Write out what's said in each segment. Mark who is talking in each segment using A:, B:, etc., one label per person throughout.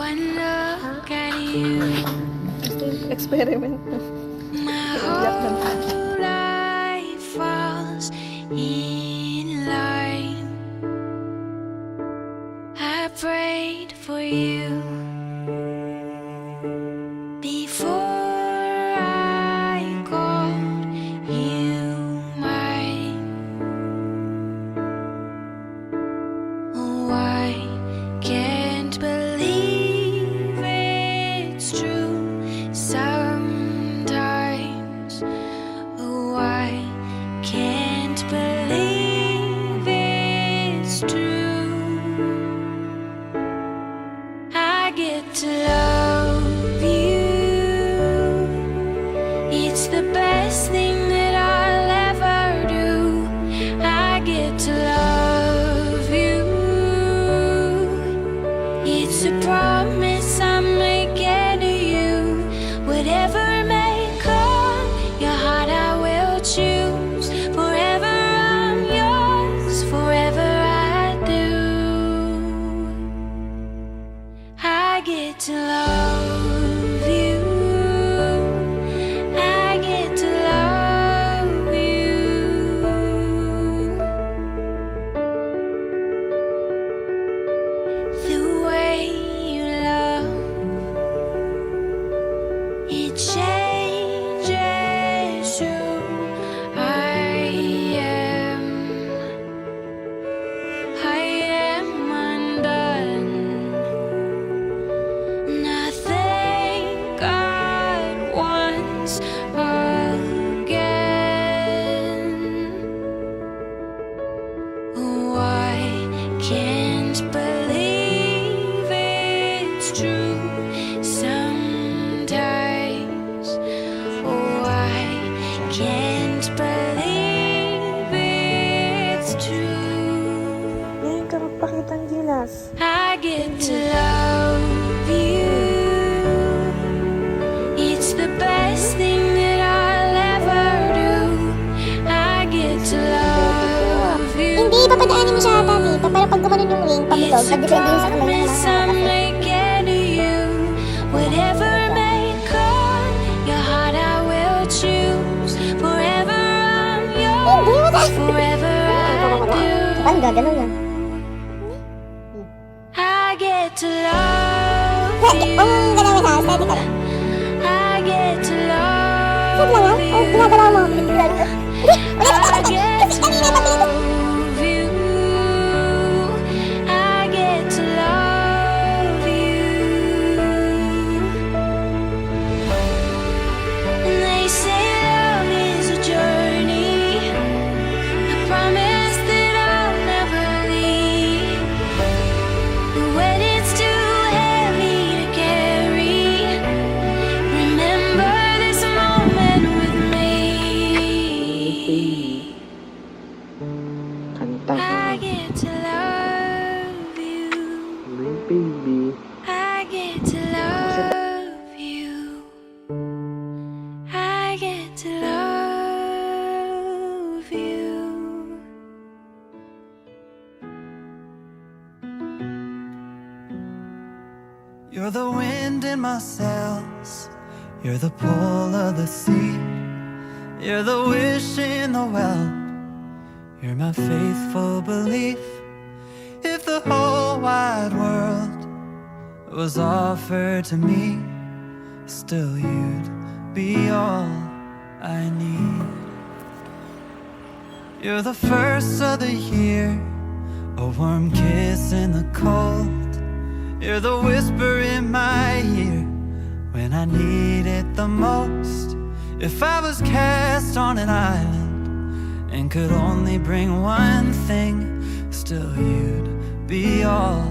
A: One look at you,
B: Experiment.
A: my whole life falls in line. I prayed for you before I called you mine. Oh, I can't believe it's true sometimes. Oh, I can't believe it's true. I get to love you. It's the best thing that I'll ever do. I get to love you. It's a promise I'm making to you. Whatever may come, your heart I will choose. Forever I'm yours, forever I do. I get to love you. I get to love you. The way you love, it changes who I am. I am undone. Nothing God wants again. Oh, I can't believe it's true sometimes. Oh, I can't believe it's true.
B: Ngayon ka magpakitang gilas.
A: I get to love you. It's the best thing that I'll ever do. I get to love you.
C: Hindi, papadaanin mo siya ata dito. Pero pag gumanon yung wing, pabilog.
A: It's a
C: Pag-depende yun sa kamay ng
A: promise
C: mga
A: I'm making to you. Whatever may come, your heart I will choose. Forever I'm yours, forever I do.
C: Paano gaganon yan?
A: I get to love you.
C: Galawin ha, steady ka lang.
A: I get to
C: Sad lang ha?
A: love
C: Oh,
A: you.
C: ginagalaw mo. Pinagbilan ko. Ulit,
A: I
C: ulit, ulit.
A: get
C: Kasi
A: to
C: kanina mabilis.
A: love you. I get to love you. And they say love is a journey, a promise that I'll never leave. But when it's too heavy to carry, remember this moment with me.
B: Kanta.
A: I get to love you.
B: My baby.
A: I get to love you. I get to love you.
D: You're the wind in my sails. You're the pull of the sea. You're the wish in the well. You're my faithful belief. If the whole wide world was offered to me, still you'd be all I need. You're the first of the year, a warm kiss in the cold. You're the whisper in my ear when I need it the most. If I was cast on an island and could only bring one thing, still you'd be all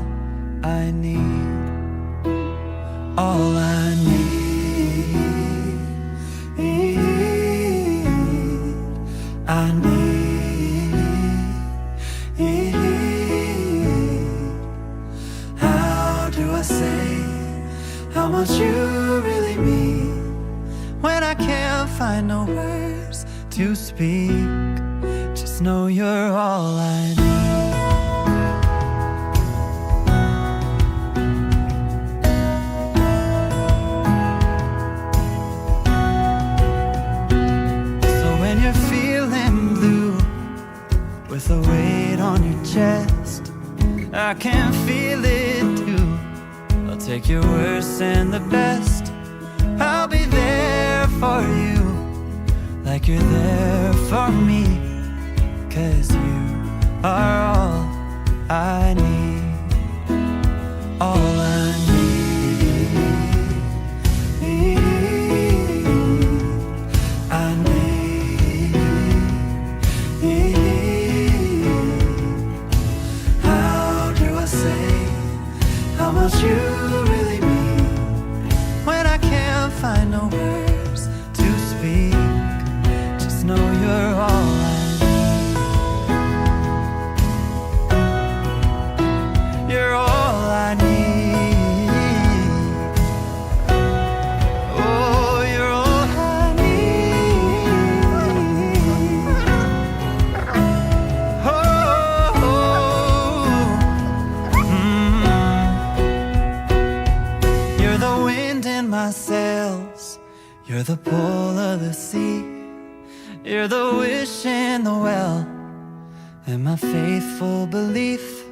D: I need. All I need. I need. How do I say how much you really mean when I can't find no words to speak? Just know you're all I need. take your worst and the best. I'll be there for you, like you're there for me. 'Cause you are all I need, all I need. I need. How do I say how much you really mean when I can't find no words to speak? Just know you're all I need. You're all I need. Oh, you're all I need. You're the wind in my sails, you're the pull of the sea, you're the wish in the well, and my faithful belief.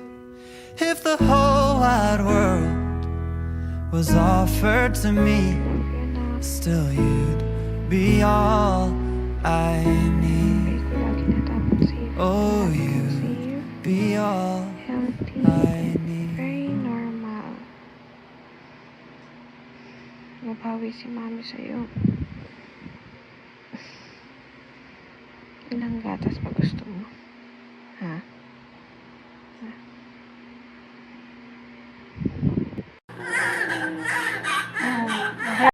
D: If the whole wide world was offered to me, still you'd be all I need. Oh, you'd be all I need.
B: Very normal. Mabawi si mami sa'yo. Ilang gatas pa gusto mo?